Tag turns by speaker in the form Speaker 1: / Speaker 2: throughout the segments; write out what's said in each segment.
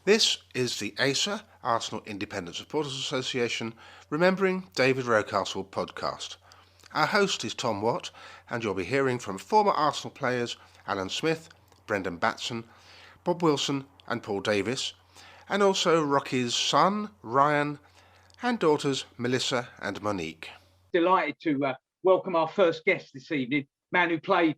Speaker 1: This is the ASA, Arsenal Independent Supporters Association, Remembering David Rocastle podcast. Our host is Tom Watt, and you'll be hearing from former Arsenal players Alan Smith, Brendon Batson, Bob Wilson and Paul Davis, and also Rocky's son, Ryan, and daughters Melissa and Monique.
Speaker 2: Delighted to welcome our first guest this evening, man who played,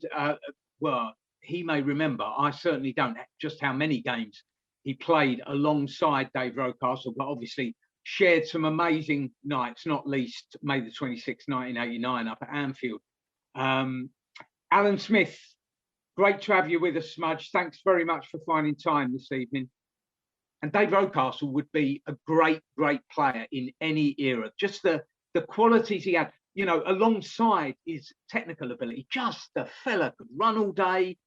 Speaker 2: well, he may remember, I certainly don't, just how many games he played alongside Dave Rocastle, but obviously shared some amazing nights, not least May the 26th, 1989 up at Anfield. Alan Smith, great to have you with us, Smudge. Thanks very much for finding time this evening. And Dave Rocastle would be a great, great player in any era. Just the qualities he had, you know, alongside his technical ability, just the fella could run all day.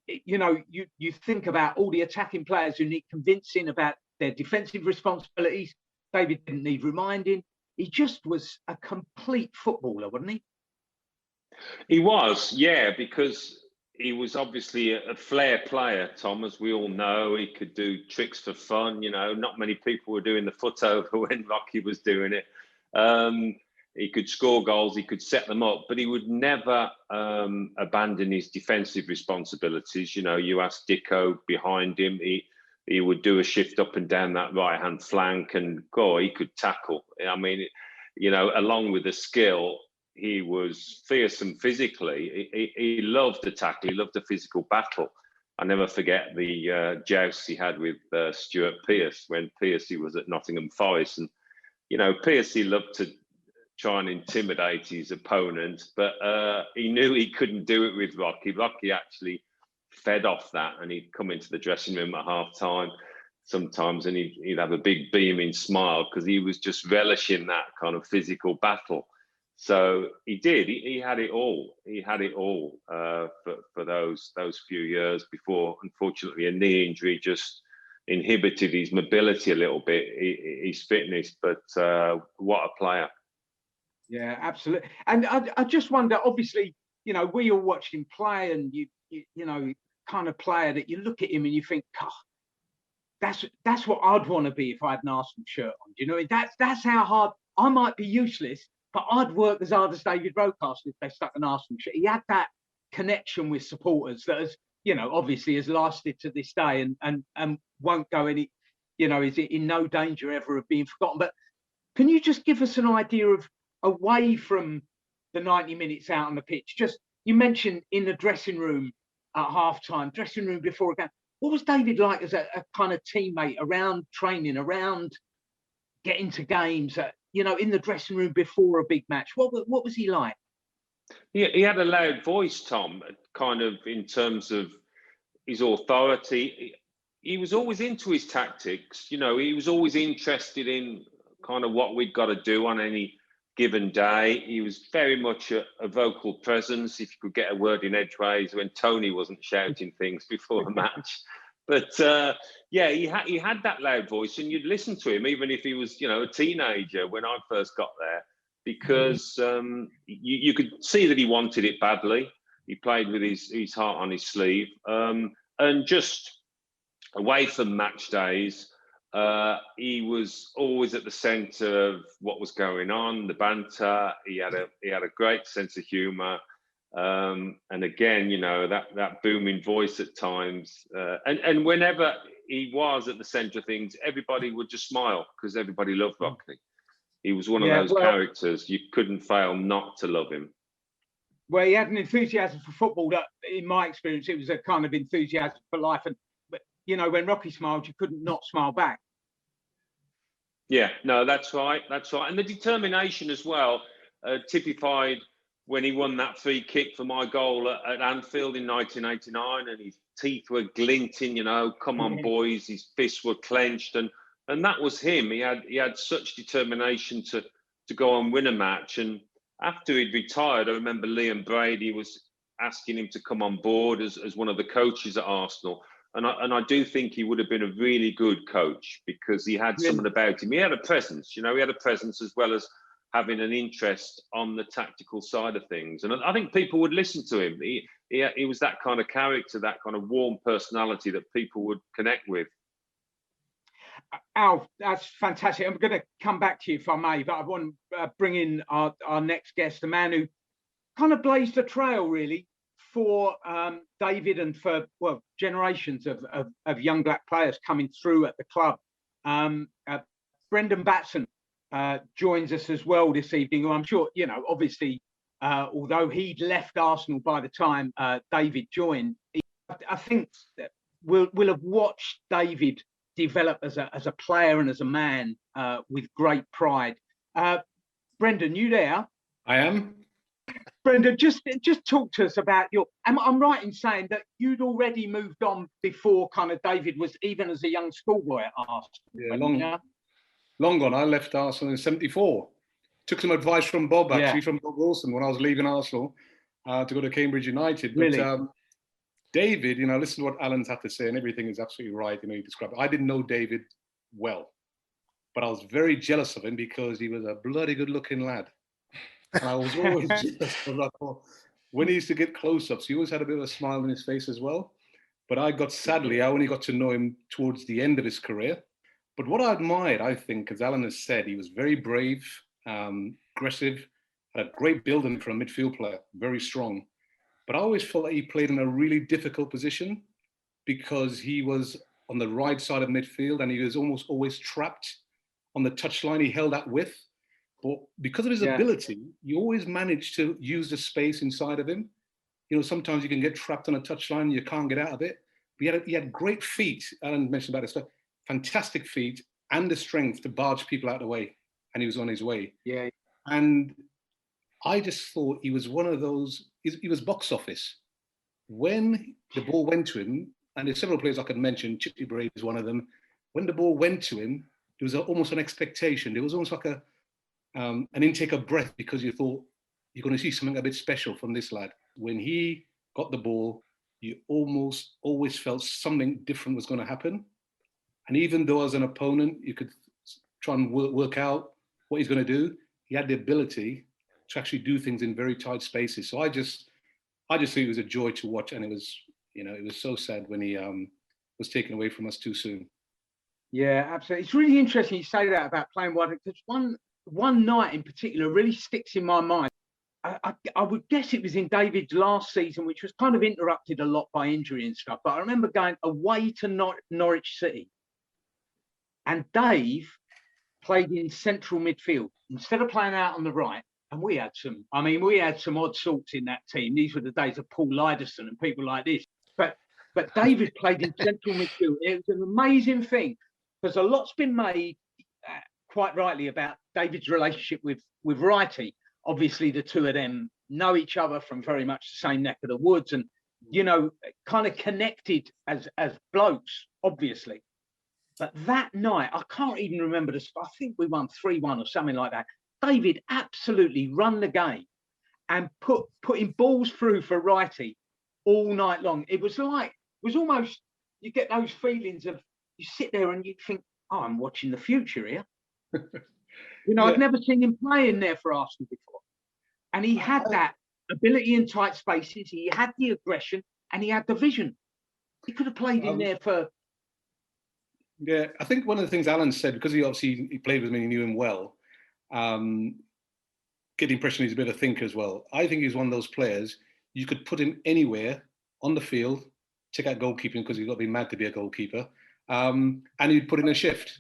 Speaker 2: You know, you think about all the attacking players who need convincing about their defensive responsibilities. David didn't need reminding. He just was a complete footballer, wasn't he?
Speaker 3: He was, yeah, because he was obviously a flair player, Tom, as we all know. He could do tricks for fun. You know, not many people were doing the foot over when Rocky was doing it. He could score goals, he could set them up, but he would never abandon his defensive responsibilities. You know, you ask Dicko behind him, he would do a shift up and down that right-hand flank and go, he could tackle. I mean, you know, along with the skill, he was fearsome physically. He loved the tackle, he loved the physical battle. I never forget the joust he had with Stuart Pearce when Pearcey was at Nottingham Forest. And, you know, Pearcey loved to try and intimidate his opponent, but he knew he couldn't do it with Rocky. Rocky actually fed off that, and he'd come into the dressing room at half time sometimes and he'd have a big beaming smile because he was just relishing that kind of physical battle. So he did. He had it all. He had it all for those few years before, unfortunately, a knee injury just inhibited his mobility a little bit, his fitness. But what a player!
Speaker 2: Yeah, absolutely. And I just wonder. Obviously, you know, we all watched him play, and you know, kind of player that you look at him and you think, oh, that's what I'd want to be if I had an Arsenal shirt on. Do you know? That's how hard I might be useless. But I'd work as hard as David Rocastle if they stuck an Arsenal shirt. He had that connection with supporters that has, you know, obviously has lasted to this day and won't go any, you know, is in no danger ever of being forgotten. But can you just give us an idea of, away from the 90 minutes out on the pitch, just, you mentioned in the dressing room at halftime, dressing room before a game, what was David like as a kind of teammate around training, around getting to games, you know, in the dressing room before a big match? What was he like?
Speaker 3: He had a loud voice, Tom, kind of in terms of his authority. He was always into his tactics. You know, he was always interested in kind of what we'd got to do on any given day. He was very much a vocal presence, if you could get a word in edgeways, when Tony wasn't shouting things before a match. But yeah, he had that loud voice, and you'd listen to him even if he was, you know, a teenager when I first got there, because you could see that he wanted it badly. He played with his heart on his sleeve, and just away from match days, he was always at the centre of what was going on, the banter. He had a great sense of humour. And again, you know, that booming voice at times, and whenever he was at the centre of things, everybody would just smile because everybody loved Rocky. He was one of those characters you couldn't fail not to love him.
Speaker 2: Well, he had an enthusiasm for football that, in my experience, it was a kind of enthusiasm for life. And you know, when Rocky smiled, you couldn't not smile back.
Speaker 3: Yeah, no, that's right, and the determination as well, typified when he won that free kick for my goal at Anfield in 1989, and his teeth were glinting, you know, come on boys, his fists were clenched, and that was him. He had such determination to go and win a match. And after he'd retired, I remember Liam Brady was asking him to come on board as one of the coaches at Arsenal. And I do think he would have been a really good coach because he had something about him. He had a presence, you know, he had a presence as well as having an interest on the tactical side of things. And I think people would listen to him. He was that kind of character, that kind of warm personality that people would connect with.
Speaker 2: Al, that's fantastic. I'm going to come back to you if I may, but I want to bring in our next guest, the man who kind of blazed the trail really for David and for generations of young black players coming through at the club. Brendon Batson joins us as well this evening, who I'm sure, obviously, although he'd left Arsenal by the time David joined, I think that we'll have watched David develop as a player and as a man with great pride. Brendon, you there?
Speaker 4: I am.
Speaker 2: Brendon, just talk to us about I'm right in saying that you'd already moved on before kind of David was even as a young schoolboy at Arsenal.
Speaker 4: Yeah, long gone. I left Arsenal in '74. Took some advice from Bob, actually, from Bob Wilson when I was leaving Arsenal to go to Cambridge United. But
Speaker 2: really?
Speaker 4: David, listen to what Alan's had to say, and everything is absolutely right. He described it. I didn't know David well, but I was very jealous of him because he was a bloody good-looking lad. And I was always jealous of that. When he used to get close-ups, he always had a bit of a smile on his face as well. But I only got to know him towards the end of his career. But what I admired, I think, as Alan has said, he was very brave, aggressive, had a great building for a midfield player, very strong. But I always felt that he played in a really difficult position because he was on the right side of midfield and he was almost always trapped on the touchline. He held that width. But because of his ability, you always managed to use the space inside of him. Sometimes you can get trapped on a touchline and you can't get out of it. But he had great feet. Alan mentioned about this, fantastic feet and the strength to barge people out of the way. And he was on his way.
Speaker 2: Yeah.
Speaker 4: And I just thought he was one of those, he was box office. When the ball went to him, and there's several players I could mention, Chippy Bray is one of them. When the ball went to him, there was almost an expectation. There was almost like an intake of breath because you thought you're going to see something a bit special from this lad. When he got the ball, you almost always felt something different was going to happen. And even though as an opponent, you could try and work out what he's going to do, he had the ability to actually do things in very tight spaces. So I just think it was a joy to watch, and it was so sad when he was taken away from us too soon.
Speaker 2: Yeah, absolutely. It's really interesting you say that about playing wide, because one night in particular really sticks in my mind. I would guess it was in David's last season, which was kind of interrupted a lot by injury and stuff. But I remember going away to Norwich City, and Dave played in central midfield instead of playing out on the right. And we had some odd sorts in that team. These were the days of Paul Liderson and people like this. But David played in central midfield. It was an amazing thing because a lot's been made, quite rightly, about David's relationship with Wrighty. Obviously, the two of them know each other from very much the same neck of the woods, and kind of connected as blokes, obviously. But that night, I can't even remember the. I think we won 3-1 or something like that. David absolutely run the game and putting balls through for Wrighty all night long. It was almost, you get those feelings of, you sit there and you think, oh, I'm watching the future here. I'd never seen him play in there for Arsenal before. And he had that ability in tight spaces, he had the aggression, and he had the vision. He could have played in there for...
Speaker 4: Yeah, I think one of the things Alan said, because he played with me, he knew him well, get the impression he's a bit of a thinker as well. I think he's one of those players, you could put him anywhere on the field, check out goalkeeping because he's got to be mad to be a goalkeeper, and he'd put in a shift.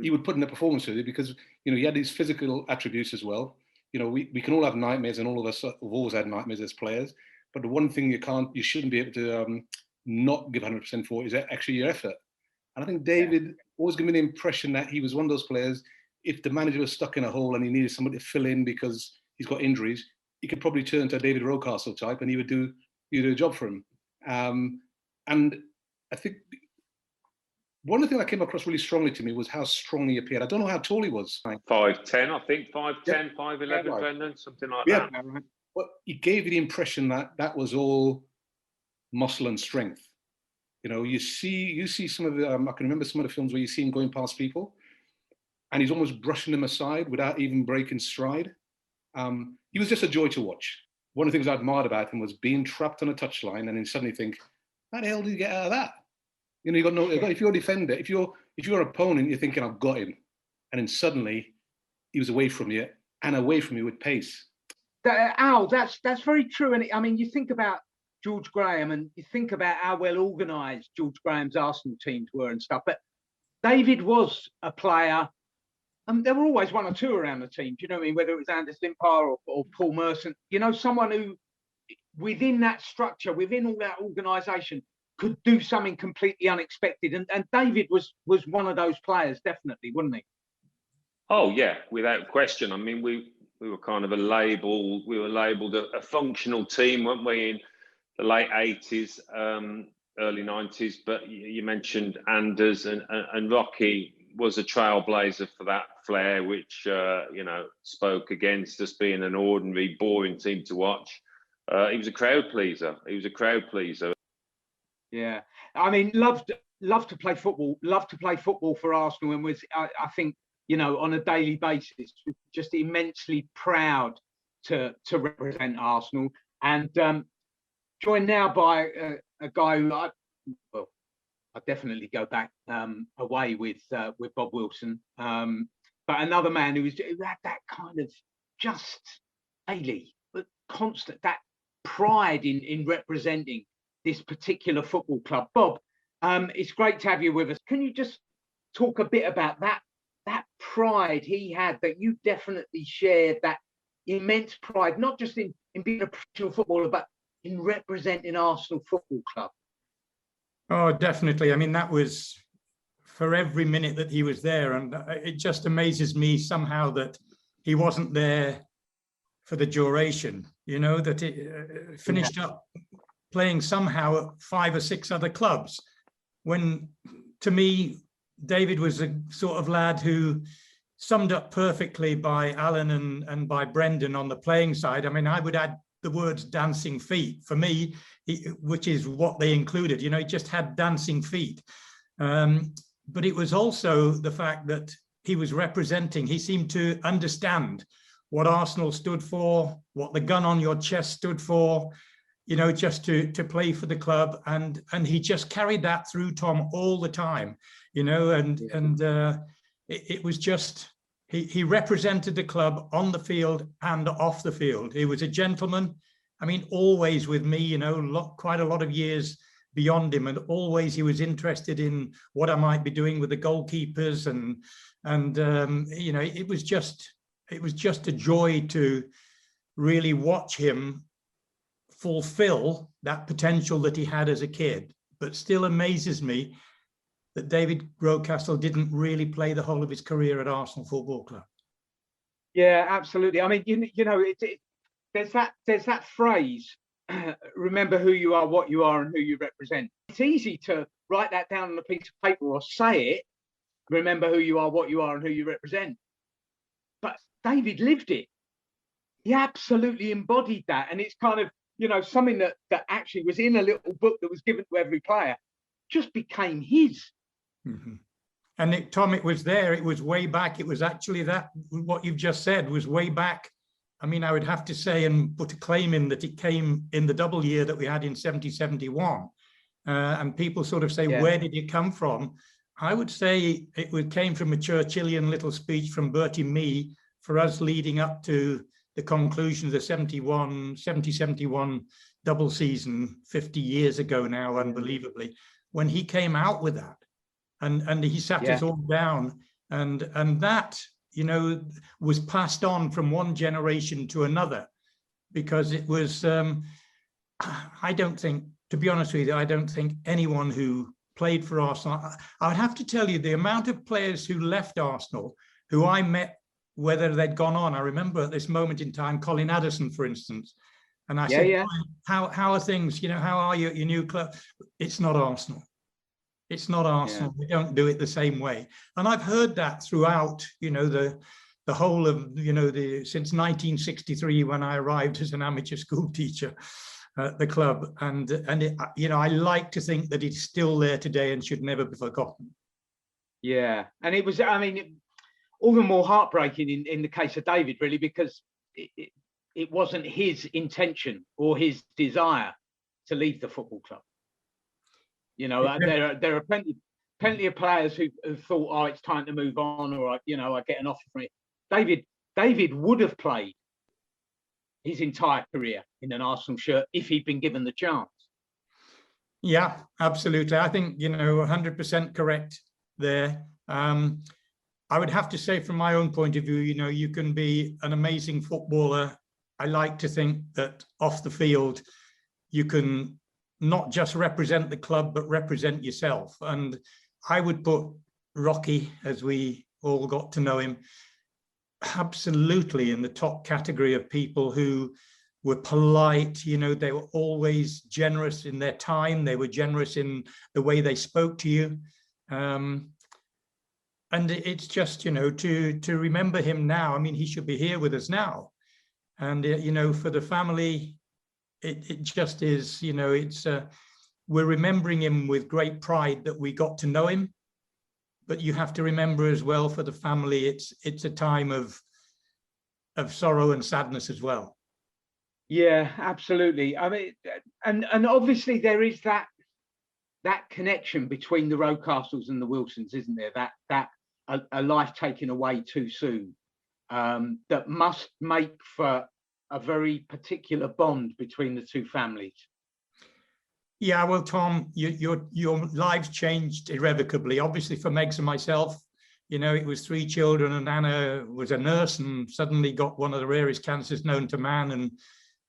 Speaker 4: He would put in a performance with it because, he had these physical attributes as well. We can all have nightmares, and all of us have always had nightmares as players, but the one thing you shouldn't be able to not give 100% for is actually your effort. And I think David always gave me the impression that he was one of those players, if the manager was stuck in a hole and he needed somebody to fill in because he's got injuries, he could probably turn to a David Rocastle type and he would do a job for him. And I think one of the things that came across really strongly to me was how strong he appeared. I don't know how tall he was.
Speaker 3: 5'10", I think, 5'10", 5'11", Brendon, something like that.
Speaker 4: But he gave you the impression that was all muscle and strength. You see some of the, I can remember some of the films where you see him going past people and he's almost brushing them aside without even breaking stride. He was just a joy to watch. One of the things I admired about him was being trapped on a touchline and then suddenly think, how the hell did he get out of that? You know, you got no. If you're a defender, if you're an opponent, you're thinking I've got him, and then suddenly he was away from you with pace.
Speaker 2: Al, that's very true. And I mean, you think about George Graham, and you think about how well organised George Graham's Arsenal teams were and stuff. But David was a player. There were always one or two around the team. Do you know what I mean? Whether it was Anders Limpar or Paul Merson, you know, someone who, within that structure, within all that organisation, could do something completely unexpected. And David was one of those players, definitely, wasn't he?
Speaker 3: Oh yeah, without question. I mean, we were kind of we were labelled a functional team, weren't we, in the late 80s, early 90s. But you mentioned Anders, and Rocky was a trailblazer for that flair, which you know, spoke against us being an ordinary, boring team to watch. He was a crowd pleaser.
Speaker 2: Yeah, I mean, loved to play football. Loved to play football for Arsenal, and was I think, you know, on a daily basis, just immensely proud to represent Arsenal. And joined now by a guy who I definitely go back away with Bob Wilson, but another man who had that kind of just daily, but constant, that pride in representing this particular football club. Bob, it's great to have you with us. Can you just talk a bit about that pride he had, that you definitely shared, that immense pride, not just in being a professional footballer, but in representing Arsenal Football Club?
Speaker 5: Oh, definitely. I mean, that was for every minute that he was there. And it just amazes me somehow that he wasn't there for the duration, you know, that it finished up playing somehow at 5 or 6 other clubs. When, to me, David was a sort of lad who summed up perfectly by Alan and by Brendon on the playing side. I mean, I would add the words dancing feet for me, which is what they included. You know, he just had dancing feet. But it was also the fact that he was representing, he seemed to understand what Arsenal stood for, what the gun on your chest stood for, you know, just to play for the club. And he just carried that through, Tom, all the time, you know, it was just, he represented the club on the field and off the field. He was a gentleman. I mean, always with me, you know, quite a lot of years beyond him, and always he was interested in what I might be doing with the goalkeepers, and you know, it was just a joy to really watch him fulfill that potential that he had as a kid. But still amazes me that David Rocastle didn't really play the whole of his career at Arsenal Football Club.
Speaker 2: Yeah, absolutely. I mean, you know, there's that phrase, remember who you are, what you are, and who you represent. It's easy to write that down on a piece of paper or say it, remember who you are, what you are, and who you represent. But David lived it. He absolutely embodied that. And it's kind of, you know, something that actually was in a little book that was given to every player, just became his.
Speaker 5: Mm-hmm. And Tom, it was there. It was way back. It was actually that, what you've just said was way back. I mean, I would have to say and put a claim in that it came in the double year that we had in 70-71. And people sort of say, where did it come from? I would say it came from a Churchillian little speech from Bertie Mee for us leading up to the conclusion of the 70-71 double season 50 years ago now, unbelievably, when he came out with that. And he sat us all down, and that, you know, was passed on from one generation to another, because it was, I don't think, to be honest with you, I don't think anyone who played for Arsenal, I would have to tell you the amount of players who left Arsenal, who I met, whether they'd gone on. I remember at this moment in time, Colin Addison, for instance, and I said, how are things, you know, how are you at your new club? It's not Arsenal. It's not Arsenal. We don't do it the same way. And I've heard that throughout, you know, the whole of, you know, since 1963, when I arrived as an amateur school teacher at the club. And it, you know, I like to think that it's still there today and should never be forgotten.
Speaker 2: Yeah. And it was, I mean, all the more heartbreaking in the case of David, really, because it wasn't his intention or his desire to leave the football club. You know, there are plenty of players who thought, oh, it's time to move on, or you know, I get an offer from it. David would have played his entire career in an Arsenal shirt if he'd been given the chance.
Speaker 5: Yeah, absolutely. I think, you know, 100% correct there. I would have to say, from my own point of view, you know, you can be an amazing footballer. I like to think that off the field, you can not just represent the club, but represent yourself. And I would put Rocky, as we all got to know him, absolutely in the top category of people who were polite. You know, they were always generous in their time. They were generous in the way they spoke to you. And it's just, you know, to remember him now. I mean, he should be here with us now. And, you know, for the family, it just is, you know, it's, we're remembering him with great pride that we got to know him. But you have to remember as well, for the family, it's a time of sorrow and sadness as well.
Speaker 2: Yeah, absolutely. I mean, and obviously there is that connection between the Rocastles and the Wilsons, isn't there? That a life taken away too soon, that must make for a very particular bond between the two families.
Speaker 5: Yeah, well, Tom, your lives changed irrevocably. Obviously, for Megs and myself, you know, it was 3 children, and Anna was a nurse and suddenly got one of the rarest cancers known to man.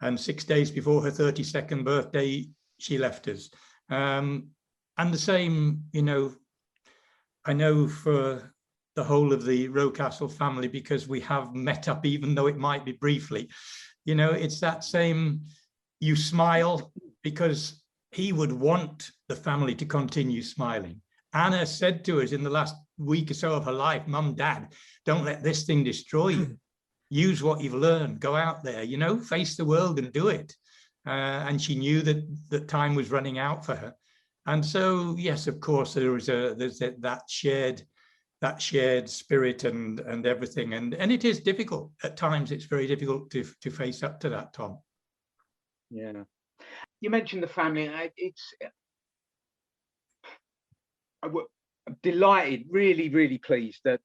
Speaker 5: And 6 days before her 32nd birthday, she left us. And the same, you know, I know for the whole of the Rocastle family, because we have met up, even though it might be briefly, you know, it's that same, you smile because he would want the family to continue smiling. Anna said to us in the last week or so of her life, Mum, Dad, don't let this thing destroy you. Use what you've learned, go out there, you know, face the world and do it. And she knew that time was running out for her. And so, yes, of course, there's that shared spirit and everything. And it is difficult. At times, it's very difficult to face up to that, Tom.
Speaker 2: Yeah. You mentioned the family. I'm delighted, really, really pleased that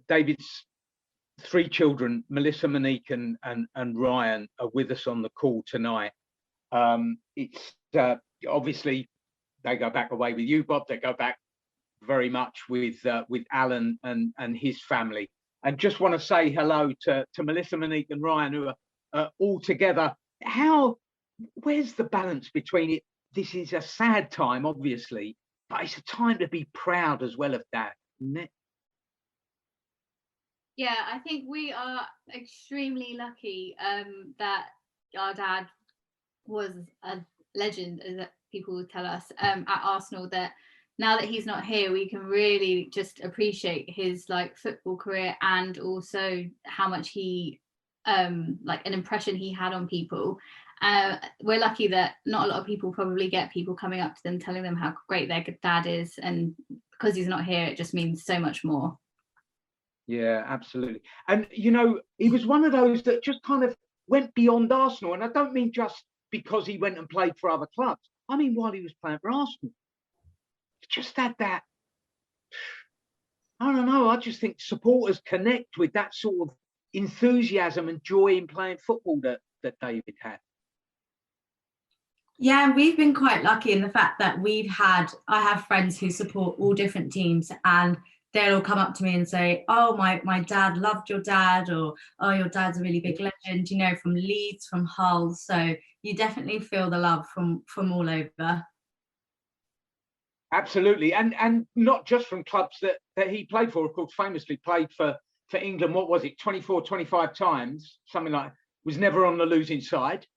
Speaker 2: David's 3 children, Melissa, Monique, and Ryan, are with us on the call tonight. It's obviously they go back away with you, Bob. They go back very much with Alan and his family. And just want to say hello to Melissa, Monique, and Ryan, who are all together. Where's the balance between it? This is a sad time, obviously, but it's a time to be proud as well of Dad, isn't it?
Speaker 6: Yeah, I think we are extremely lucky that our dad was a legend, as people would tell us, at Arsenal, that now that he's not here, we can really just appreciate his football career, and also how much he an impression he had on people. We're lucky that not a lot of people probably get people coming up to them telling them how great their dad is, and because he's not here, it just means so much more.
Speaker 2: Yeah, absolutely. And, you know, he was one of those that just kind of went beyond Arsenal. And I don't mean just because he went and played for other clubs. I mean, while he was playing for Arsenal, he just had that, I don't know, I just think supporters connect with that sort of enthusiasm and joy in playing football that David had.
Speaker 7: Yeah, we've been quite lucky in the fact that I have friends who support all different teams, and they'll all come up to me and say, oh, my dad loved your dad, or oh, your dad's a really big legend, you know, from Leeds, from Hull. So you definitely feel the love from all over.
Speaker 2: Absolutely. And not just from clubs that he played for. Of course, famously played for England, what was it, 24, 25 times, something like that. Was never on the losing side.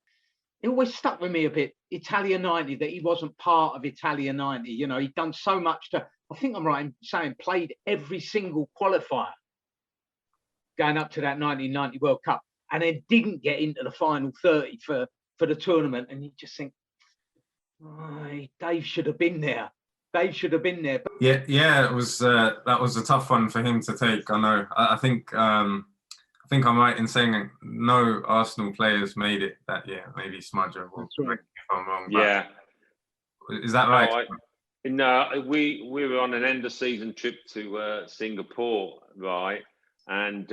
Speaker 2: It always stuck with me a bit, Italia 90, that he wasn't part of Italia 90. You know, he'd done so much I think I'm right in saying, played every single qualifier going up to that 1990 World Cup, and then didn't get into the final 30 for the tournament. And you just think, oh, Dave should have been there. Dave should have been there.
Speaker 8: Yeah, it was that was a tough one for him to take. I know. I think I'm right in saying no Arsenal players made it that year. Maybe Smudger will correct me if I'm wrong.
Speaker 3: Yeah.
Speaker 8: Is that right?
Speaker 3: No, we were on an end of season trip to Singapore, right? And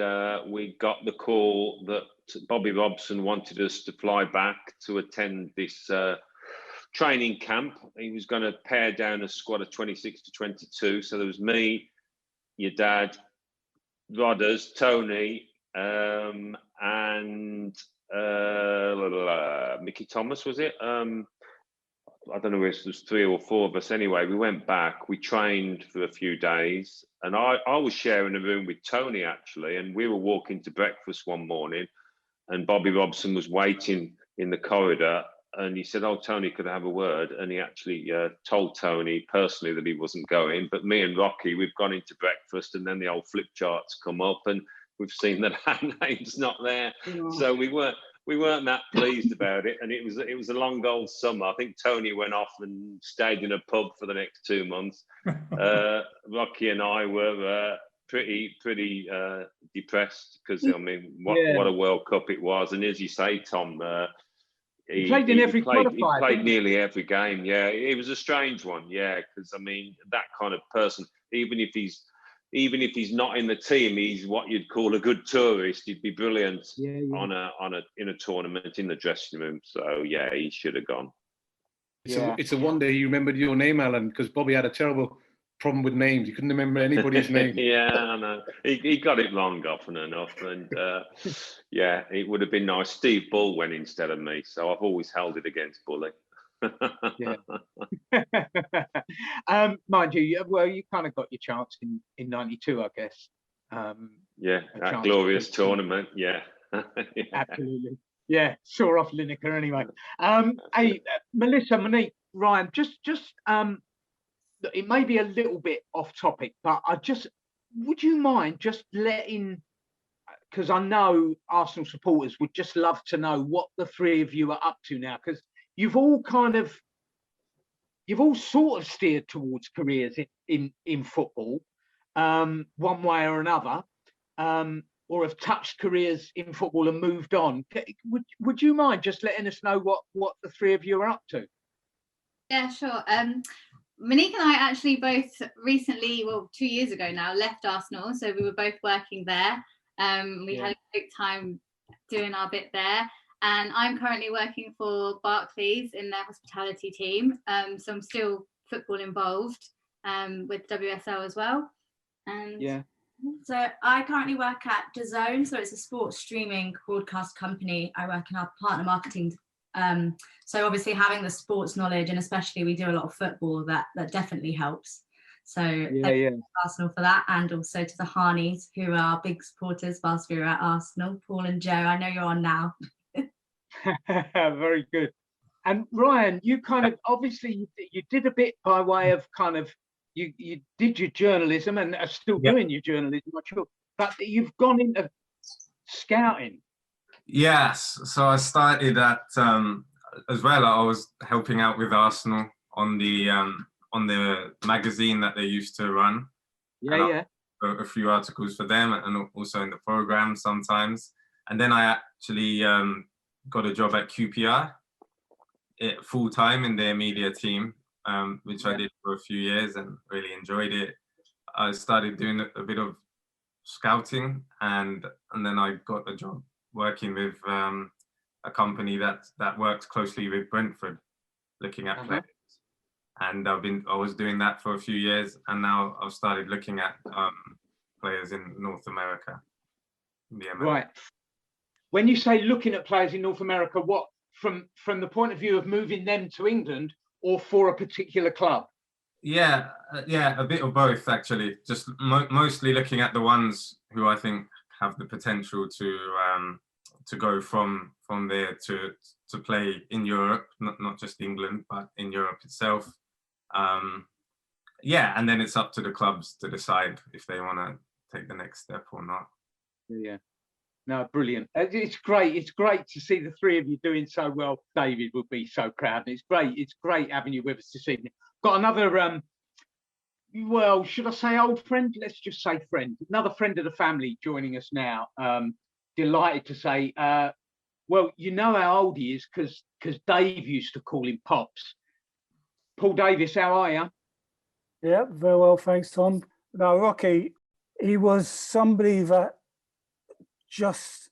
Speaker 3: we got the call that Bobby Robson wanted us to fly back to attend this training camp. He was going to pare down a squad of 26 to 22. So there was me, your dad, Rodders, Tony, and Mickey Thomas, was it? I don't know if it was 3 or 4 of us. Anyway, we went back, we trained for a few days, and I was sharing a room with Tony, actually, and we were walking to breakfast one morning, and Bobby Robson was waiting in the corridor, and he said, "Oh, Tony, could I have a word?" And he actually told Tony personally that he wasn't going, but me and Rocky, we've gone into breakfast, and then the old flip charts come up, and we've seen that our name's not there. So we weren't that pleased about it, and it was a long old summer. I think Tony went off and stayed in a pub for the next 2 months. Rocky and I were pretty depressed because I mean, what a World Cup it was, and as you say, Tom, he played in every qualifier. He played nearly every game. Yeah, it was a strange one. Yeah, because I mean, that kind of person, even if he's not in the team, he's what you'd call a good tourist. He'd be brilliant in a tournament in the dressing room. So yeah, he should have gone.
Speaker 4: It's a wonder you remembered your name, Alan, because Bobby had a terrible problem with names. He couldn't remember anybody's name.
Speaker 3: Yeah, I know. He got it wrong often enough, and yeah, it would have been nice. Steve Bull went instead of me, so I've always held it against Bully.
Speaker 2: Mind you, well, you kind of got your chance in '92, I guess.
Speaker 3: Yeah, that glorious tournament. Yeah.
Speaker 2: Yeah. Absolutely. Yeah, saw off Lineker anyway. Hey, Melissa, Monique, Ryan, just it may be a little bit off topic, but would you mind just letting, because I know Arsenal supporters would just love to know what the three of you are up to now, because you've all sort of steered towards careers in football, one way or another, or have touched careers in football and moved on. Would you mind just letting us know what the three of you are up to?
Speaker 6: Yeah, sure. Monique and I actually both recently, 2 years ago now, left Arsenal. So we were both working there. We had a great time doing our bit there. And I'm currently working for Barclays in their hospitality team. So I'm still football involved with WSL as well. And
Speaker 7: so I currently work at DAZN. So it's a sports streaming broadcast company. I work in our partner marketing. So obviously having the sports knowledge, and especially we do a lot of football, that definitely helps. So Arsenal for that, and also to the Harneys, who are big supporters whilst we were at Arsenal. Paul and Joe, I know you're on now.
Speaker 2: Very good. And Ryan, you kind of obviously you did a bit by way of kind of you did your journalism and are still doing your journalism, I'm sure, but you've gone into scouting.
Speaker 8: Yes, so I started at as well. I was helping out with Arsenal on the magazine that they used to run. A few articles for them, and also in the program sometimes. And then I actually got a job at QPR full time in their media team, which I did for a few years and really enjoyed it. I started doing a bit of scouting, and then I got a job working with a company that works closely with Brentford, looking at players. And I was doing that for a few years, and now I've started looking at players in North America.
Speaker 2: Right. When you say looking at players in North America, what from the point of view of moving them to England or for a particular club?
Speaker 8: Yeah, a bit of both actually. Just mostly looking at the ones who I think have the potential to go from there to play in Europe, not just England, but in Europe itself. And then it's up to the clubs to decide if they want to take the next step or not.
Speaker 2: Yeah. No, brilliant. It's great. It's great to see the three of you doing so well. David would be so proud. And it's great. It's great having you with us this evening. Got another, well, should I say old friend? Let's just say friend. Another friend of the family joining us now. Delighted to say, well, you know how old he is because Dave used to call him Pops. Paul Davis, how are you?
Speaker 9: Yeah, very well, thanks, Tom. Now, Rocky, he was somebody that just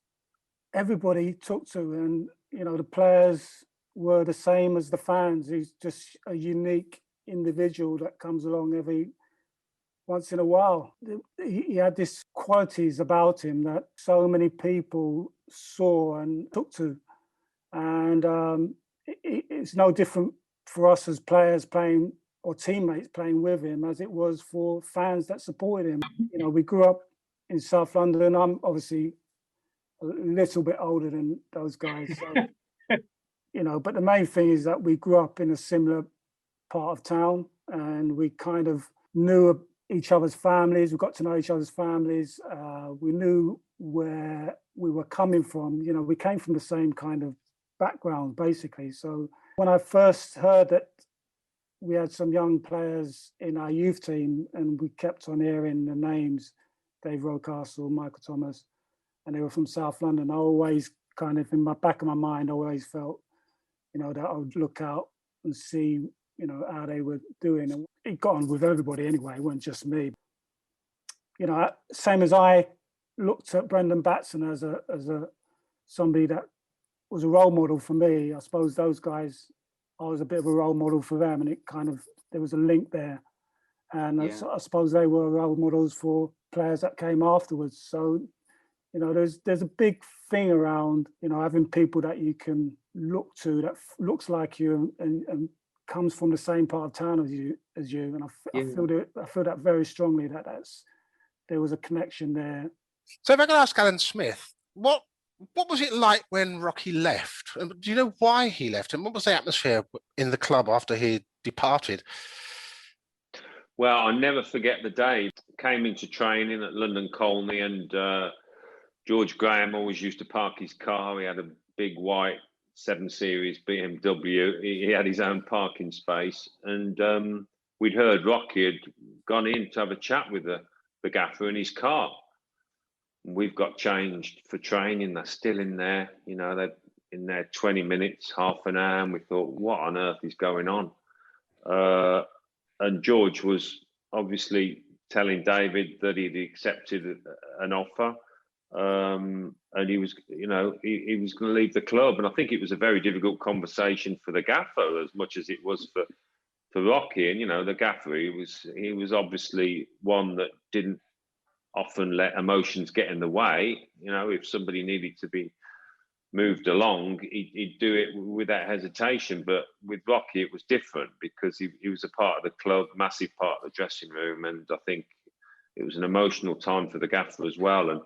Speaker 9: everybody took to, and the players were the same as the fans. He's just a unique individual that comes along every once in a while. He had these qualities about him that so many people saw and took to, and it's no different for us as players playing or teammates playing with him as it was for fans that supported him. We grew up in South London. I'm obviously a little bit older than those guys, so, but the main thing is that we grew up in a similar part of town, and we kind of knew each other's families. We got to know each other's families. We knew where we were coming from. We came from the same kind of background, basically. So when I first heard that we had some young players in our youth team, and we kept on hearing the names, David Rocastle, Michael Thomas, and they were from South London, I always kind of, in my back of my mind, always felt, that I would look out and see, how they were doing. And it got on with everybody anyway, it wasn't just me. Same as I looked at Brendon Batson as somebody that was a role model for me. I suppose those guys, I was a bit of a role model for them, and it kind of, there was a link there. And I suppose they were role models for players that came afterwards. So, there's a big thing around, having people that you can look to that looks like you and comes from the same part of town as you. And I feel that very strongly, there was a connection there.
Speaker 1: So if I can ask Alan Smith, what was it like when Rocky left? Do you know why he left? And what was the atmosphere in the club after he departed?
Speaker 3: Well, I'll never forget the day. Came into training at London Colney, and George Graham always used to park his car. He had a big white 7 Series BMW. He had his own parking space. And we'd heard Rocky had gone in to have a chat with the gaffer in his car. We've got changed for training. They're still in there. They're in there 20 minutes, half an hour. And we thought, what on earth is going on? And George was obviously telling David that he'd accepted an offer. And he was, he was going to leave the club. And I think it was a very difficult conversation for the gaffer as much as it was for Rocky. And, the gaffer, he was obviously one that didn't often let emotions get in the way. If somebody needed to be moved along, he'd do it without hesitation. But with Rocky, it was different because he was a part of the club, massive part of the dressing room. And I think it was an emotional time for the gaffer as well. And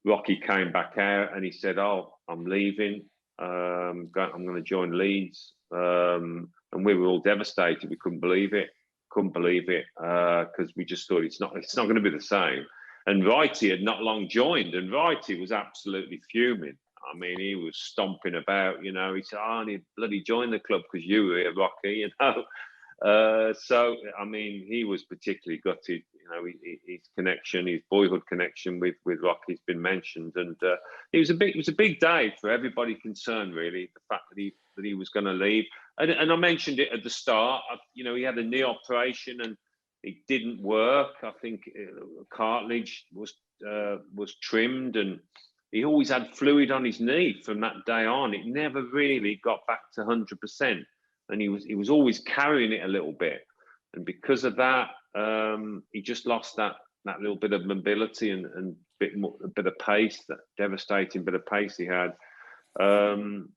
Speaker 3: Rocky came back out and he said, "Oh, I'm leaving. I'm going to join Leeds." And we were all devastated. We couldn't believe it because we just thought it's not going to be the same. And Wrighty had not long joined, and Wrighty was absolutely fuming. I mean, he was stomping about, He said, "I need bloody join the club because you were here, Rocky," So, I mean, he was particularly gutted. His connection, his boyhood connection with Rocky's been mentioned, and it was a big day for everybody concerned, really. The fact that he was going to leave, and I mentioned it at the start. He had a knee operation and it didn't work. I think cartilage was trimmed, and he always had fluid on his knee from that day on. It never really got back to 100%, and he was always carrying it a little bit. And because of that, he just lost that little bit of mobility and a bit of pace, that devastating bit of pace he had. And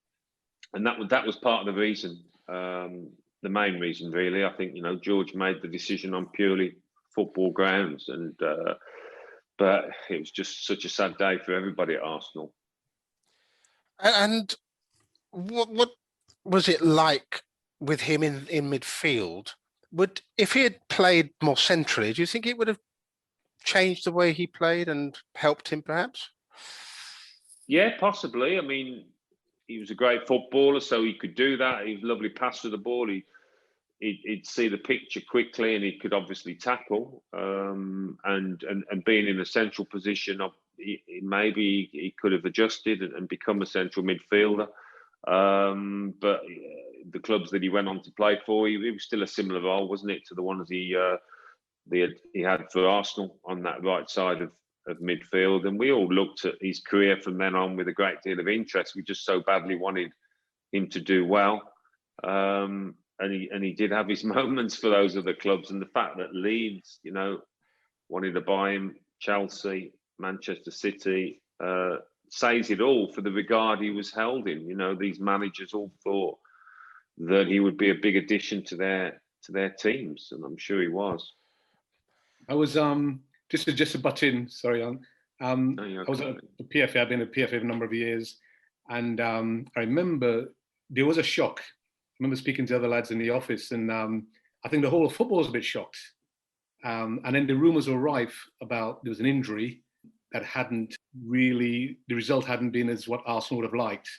Speaker 3: that was part of the reason. The main reason, really. I think George made the decision on purely football grounds, and but it was just such a sad day for everybody at Arsenal.
Speaker 1: And what was it like with him in midfield? If he had played more centrally, do you think it would have changed the way he played and helped him, perhaps?
Speaker 3: Yeah, possibly. I mean, he was a great footballer, so he could do that. He was a lovely passer of the ball. He'd see the picture quickly, and he could obviously tackle. And being in a central position, maybe he could have adjusted and become a central midfielder. But the clubs that he went on to play for, he was still a similar role, wasn't it, to the ones he had for Arsenal on that right side of midfield. And we all looked at his career from then on with a great deal of interest. We just so badly wanted him to do well. And he did have his moments for those other clubs. And the fact that Leeds, wanted to buy him, Chelsea, Manchester City, says it all for the regard he was held in. These managers all thought that he would be a big addition to their teams, and I'm sure he was.
Speaker 4: I was just to butt in. Sorry, Alan.
Speaker 3: No,
Speaker 4: I was at the PFA. I've been at PFA for a number of years, and I remember there was a shock. I remember speaking to other lads in the office, and I think the whole of football was a bit shocked. And then the rumours were rife about there was an injury that the result hadn't been as what Arsenal would have liked.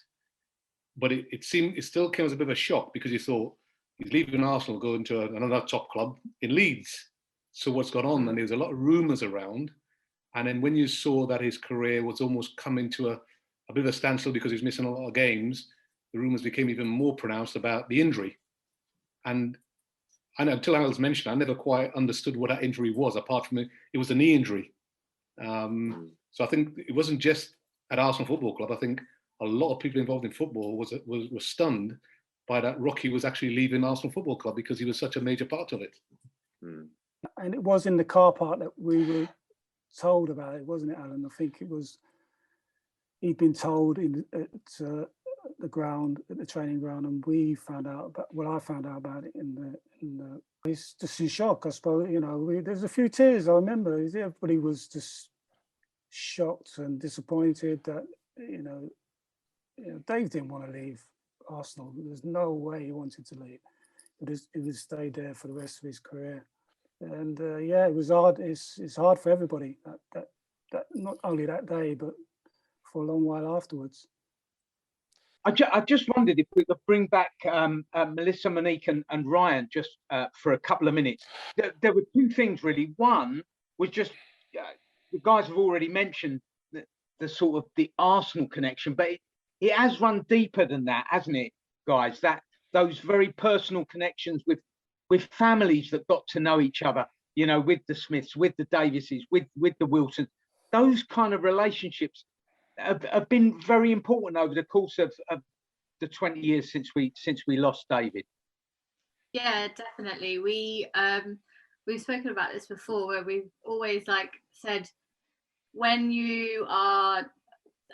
Speaker 4: But it still came as a bit of a shock, because you thought he's leaving Arsenal, going to another top club in Leeds. So what's gone on? And there was a lot of rumours around. And then when you saw that his career was almost coming to a bit of a standstill because he was missing a lot of games, the rumours became even more pronounced about the injury. And until Alan's mentioned, I never quite understood what that injury was, apart from it was a knee injury. So I think it wasn't just at Arsenal Football Club. I think a lot of people involved in football were stunned by that Rocky was actually leaving Arsenal Football Club, because he was such a major part of it.
Speaker 9: And it was in the car park that we were told about it, wasn't it, Alan? I think he'd been told at the ground, at the training ground, and we found out I found out about it it's just in shock, I suppose. There's a few tears, I remember. Everybody was just shocked and disappointed that, Dave didn't want to leave Arsenal. There's no way he wanted to leave. He would stay there for the rest of his career. And it was hard. It's hard for everybody. That not only that day, but for a long while afterwards.
Speaker 2: I just wondered if we could bring back Melissa, Monique, and Ryan just for a couple of minutes. There were two things really. One was just the guys have already mentioned the sort of the Arsenal connection, but it has run deeper than that, hasn't it, guys? Those very personal connections with families that got to know each other, with the Smiths, with the Davises, with the Wilsons. Those kind of relationships have been very important over the course of the 20 years since we lost David.
Speaker 6: Yeah, definitely. We've spoken about this before, where we've always said, when you are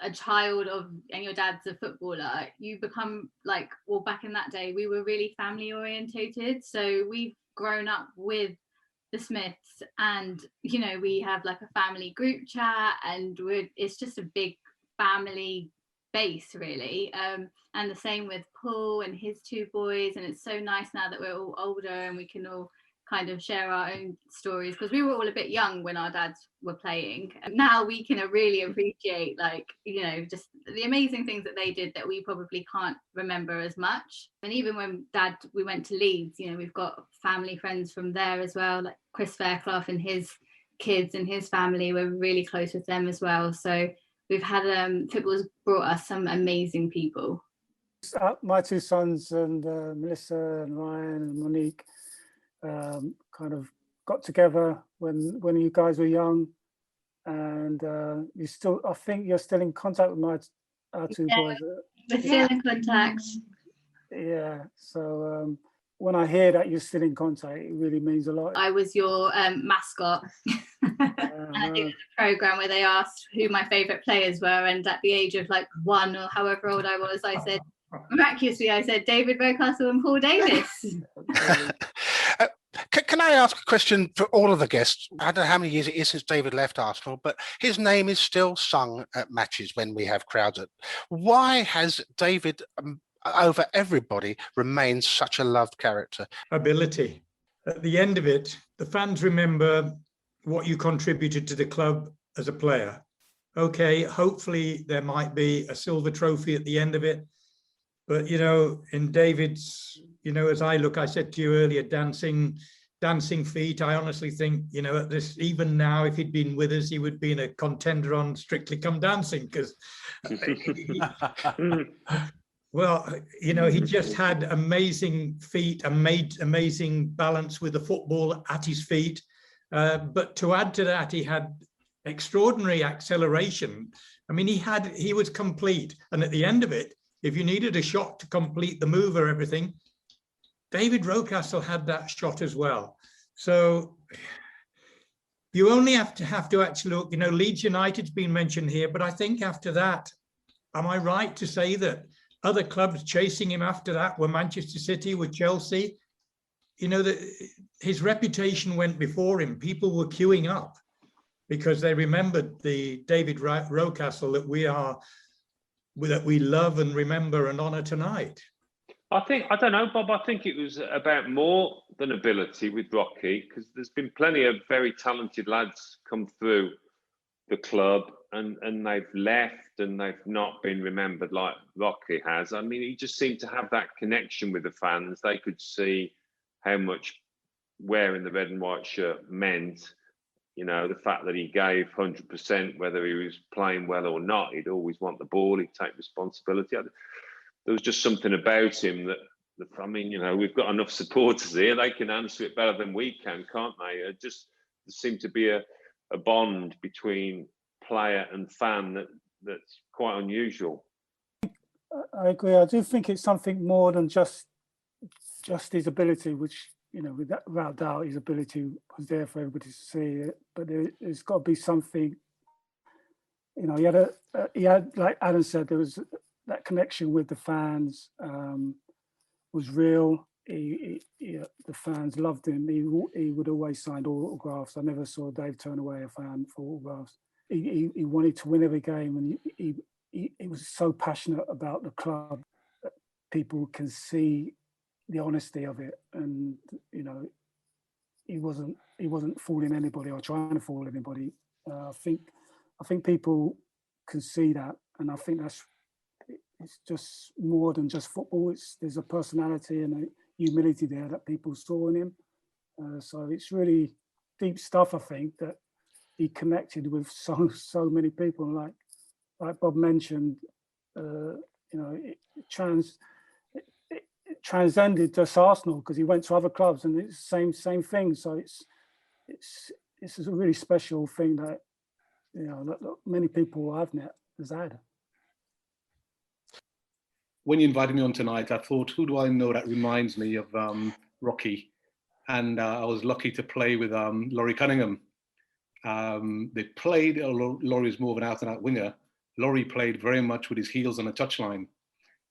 Speaker 6: a child and your dad's a footballer, you become back in that day, we were really family orientated. So we've grown up with the Smiths, and we have a family group chat, and it's just a big family base, really. And the same with Paul and his two boys, and it's so nice now that we're all older and we can all kind of share our own stories, because we were all a bit young when our dads were playing, and now we can really appreciate just the amazing things that they did that we probably can't remember as much. And even when we went to Leeds, we've got family friends from there as well, like Chris Fairclough and his kids and his family. We're really close with them as well. So we've had football's brought us some amazing people.
Speaker 9: My two sons and Melissa and Ryan and Monique kind of got together when you guys were young, and I think you're still in contact with our two boys.
Speaker 6: We're still in contact.
Speaker 9: Yeah, so when I hear that you're still in contact, it really means a lot.
Speaker 6: I was your mascot. And I think it was a programme where they asked who my favourite players were, and at the age of 1 or however old I was, I said, miraculously, I said David Rocastle and Paul Davis.
Speaker 1: Can I ask a question for all of the guests? I don't know how many years it is since David left Arsenal, but his name is still sung at matches when we have crowds. Why has David, over everybody, remained such a loved character?
Speaker 5: Ability. At the end of it, the fans remember what you contributed to the club as a player. Okay, hopefully there might be a silver trophy at the end of it. But, in David's, as I said to you earlier, dancing feet, I honestly think, at this, even now, if he'd been with us, he would be in a contender on Strictly Come Dancing, because Well, you know, he just had amazing feet and made amazing balance with the football at his feet. But to add to that, he had extraordinary acceleration. I mean, he was complete. And at the end of it, if you needed a shot to complete the move or everything, David Rocastle had that shot as well. So you only have to actually look, you know, Leeds United's been mentioned here, but I think after that, am I right to say that other clubs chasing him after that were Manchester City, with Chelsea? You know, that his reputation went before him. People were queuing up because they remembered the David Rocastle that we love and remember and honour tonight.
Speaker 3: I don't know, Bob, I think it was about more than ability with Rocky, because there's been plenty of very talented lads come through the club and they've left and they've not been remembered like Rocky has. I mean, he just seemed to have that connection with the fans. They could see how much wearing the red and white shirt meant. You know, the fact that he gave 100%, whether he was playing well or not, he'd always want the ball, he'd take responsibility. There was just something about him that, I mean, you know, we've got enough supporters here, they can answer it better than we can, can't they? There seemed to be a bond between player and fan that's quite unusual.
Speaker 9: I agree. I do think it's something more than just his ability, which, you know, without doubt, his ability was there for everybody to see it. But there's got to be something. You know, he had, like Alan said, there was that connection with the fans was real. The fans loved him. He would always sign autographs. I never saw Dave turn away a fan for autographs. He wanted to win every game, and he was so passionate about the club that people can see the honesty of it. And you know, he wasn't fooling anybody or trying to fool anybody. I think people can see that, and I think it's just more than just football. There's a personality and a humility there that people saw in him. So it's really deep stuff. I think that he connected with so many people. Like Bob mentioned, you know, it transcended just Arsenal, because he went to other clubs and it's the same thing. So it's a really special thing that, you know, that many people I've met has had.
Speaker 4: When you invited me on tonight, I thought, who do I know that reminds me of Rocky? And I was lucky to play with Laurie Cunningham. They played, Laurie is more of an out-and-out winger. Laurie played very much with his heels on the touchline.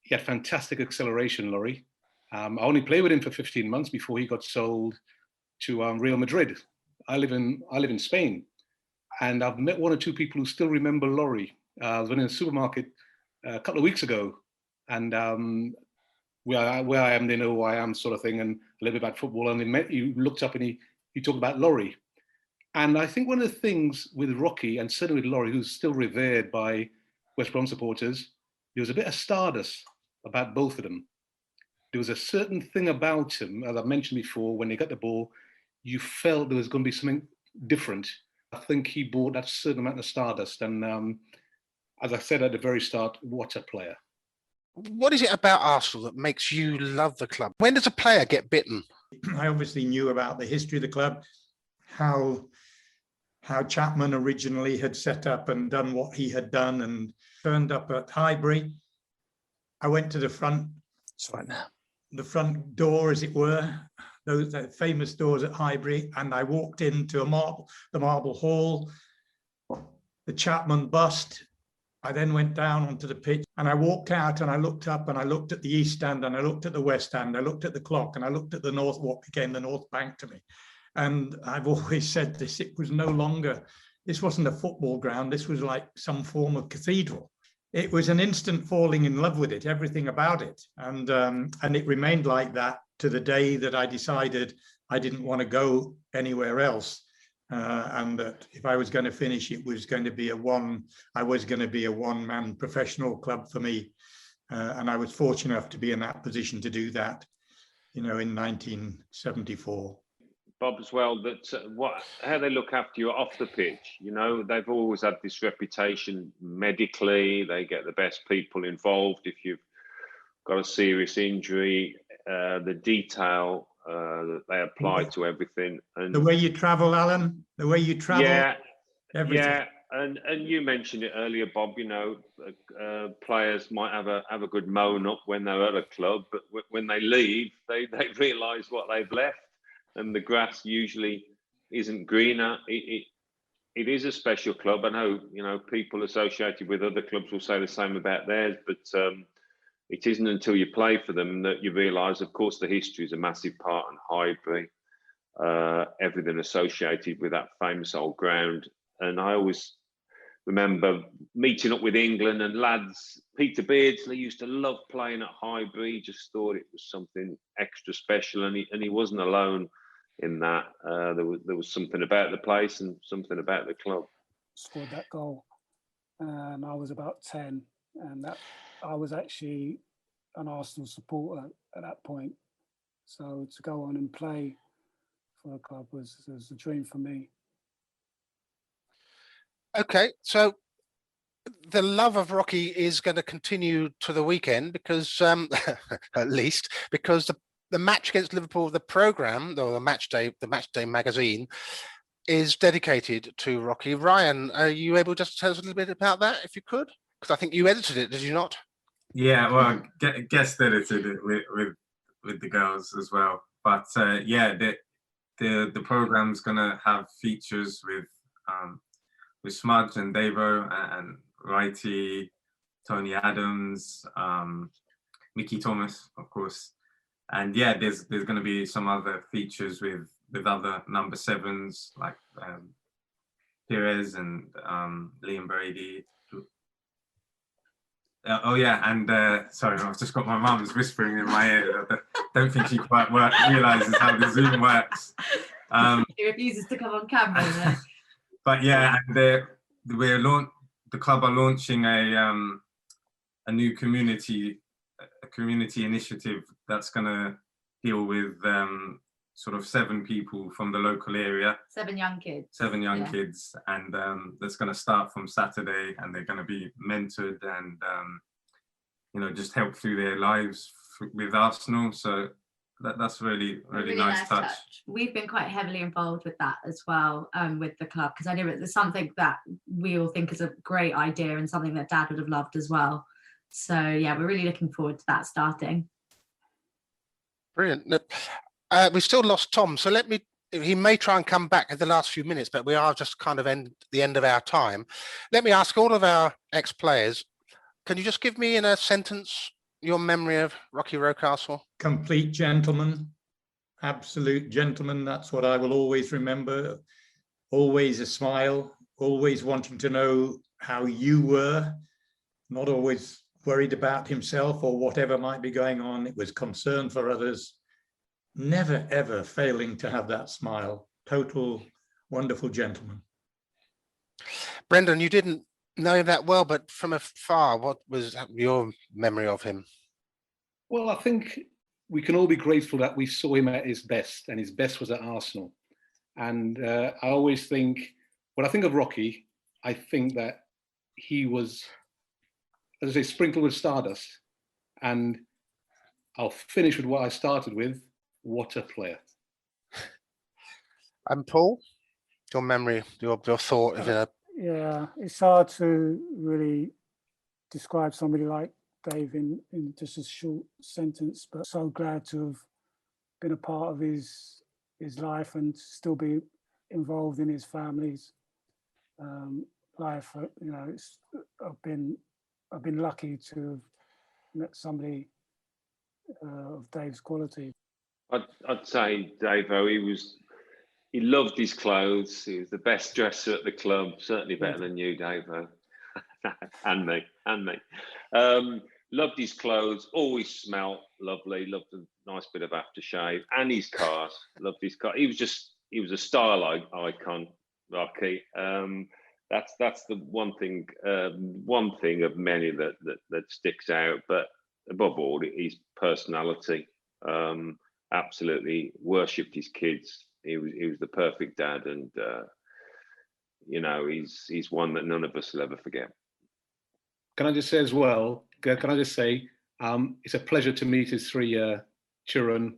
Speaker 4: He had fantastic acceleration, Laurie. I only played with him for 15 months before he got sold to Real Madrid. I live in Spain, and I've met one or two people who still remember Laurie. I was in a supermarket a couple of weeks ago, and where I am, they know who I am, sort of thing, and a little bit about football. And they met you, looked up, and he talked about Laurie. And I think one of the things with Rocky, and certainly with Laurie, who's still revered by West Brom supporters, there was a bit of stardust about both of them. There was a certain thing about him, as I mentioned before, when they got the ball, you felt there was going to be something different. I think he brought that certain amount of stardust. And as I said at the very start, what a player.
Speaker 1: What is it about Arsenal that makes you love the club? When does a player get bitten?
Speaker 5: I obviously knew about the history of the club, how Chapman originally had set up and done what he had done and turned up at Highbury. I went to the front door, as it were, those famous doors at Highbury, and I walked into the Marble Hall, the Chapman bust. I then went down onto the pitch and I walked out and I looked up and I looked at the East Stand and I looked at the West Stand, I looked at the clock and I looked at the North, what became the North Bank to me. And I've always said this, this wasn't a football ground, this was like some form of cathedral. It was an instant falling in love with it, everything about it. And it remained like that to the day that I decided I didn't want to go anywhere else. And that if I was going to finish, it was going to be a one-man professional club for me. And I was fortunate enough to be in that position to do that, you know, in 1974.
Speaker 3: Bob, as well, how they look after you off the pitch. You know, they've always had this reputation medically. They get the best people involved. If you've got a serious injury, the detail that they apply to everything, and
Speaker 5: the way you travel, Alan, the way you travel, everything.
Speaker 3: Yeah, and you mentioned it earlier, Bob. You know, players might have a good moan up when they're at a club, but when they leave, they realise what they've left, and the grass usually isn't greener. It is a special club. I know, you know, people associated with other clubs will say the same about theirs, but it isn't until you play for them that you realise, of course, the history is a massive part in Highbury, everything associated with that famous old ground. And I always remember meeting up with England and lads. Peter Beardsley used to love playing at Highbury. He just thought it was something extra special, and he wasn't alone in that. There was something about the place and something about the club.
Speaker 9: Scored that goal, and I was about 10, and that I was actually an Arsenal supporter at that point. So to go on and play for a club was a dream for me.
Speaker 1: Okay, so the love of Rocky is going to continue to the weekend because, at least, because the match against Liverpool, the programme, or the match day magazine, is dedicated to Rocky. Ryan, are you able just to tell us a little bit about that, if you could? Because I think you edited it, did you not?
Speaker 8: Yeah, well, guest edited it with the girls as well. But yeah, the programme's gonna have features with Smudge and Davo and Righty, Tony Adams, Mickey Thomas, of course. And yeah, there's going to be some other features with other number 7s like Perez and Liam Brady. Oh yeah, and sorry, I've just got my mum's whispering in my ear. I don't think she quite realizes how the Zoom works.
Speaker 7: He refuses to come on camera.
Speaker 8: But yeah, and the club are launching a new community initiative that's going to deal with sort of 7 people from the local area.
Speaker 7: 7 young kids.
Speaker 8: 7 young kids, and that's going to start from Saturday, and they're going to be mentored and you know, just help through their lives with Arsenal. So that's really nice touch.
Speaker 7: We've been quite heavily involved with that as well, with the club, because I know it's something that we all think is a great idea and something that Dad would have loved as well. So yeah, we're really looking forward to that starting.
Speaker 1: Brilliant. We've still lost Tom, so he may try and come back in the last few minutes, but we are just kind of the end of our time. Let me ask all of our ex-players, can you just give me in a sentence your memory of Rocky Rocastle?
Speaker 5: Complete gentleman, absolute gentleman. That's what I will always remember. Always a smile, always wanting to know how you were, not always worried about himself or whatever might be going on. It was concern for others, never ever failing to have that smile. Total wonderful gentleman.
Speaker 1: Brendon, you didn't know him that well, but from afar, what was your memory of him?
Speaker 4: Well, I think we can all be grateful that we saw him at his best, and his best was at Arsenal. And I always think, when I think of Rocky, I think that he was, as I say, sprinkled with stardust. And I'll finish with what I started with. What a player.
Speaker 1: And Paul, your memory, your thought of it?
Speaker 9: Yeah, it's hard to really describe somebody like Dave in just a short sentence, but so glad to have been a part of his life and still be involved in his family's life. You know, I've been lucky to have met somebody of Dave's quality.
Speaker 3: I'd say Davo, he loved his clothes. He was the best dresser at the club, certainly better than you, Davo. and me. Loved his clothes, always smelled lovely, loved a nice bit of aftershave, and his cars. Loved his car. He was a style icon, Rocky. That's the one thing of many that sticks out. But above all, his personality. Absolutely worshipped his kids. He was the perfect dad, and you know, he's one that none of us will ever forget.
Speaker 4: Can I just say as well? Can I just say It's a pleasure to meet his 3 children.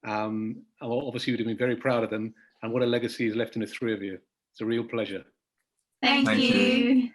Speaker 4: Obviously, you'd have been very proud of them, and what a legacy he's left in the 3 of you. It's a real pleasure.
Speaker 6: Thank you.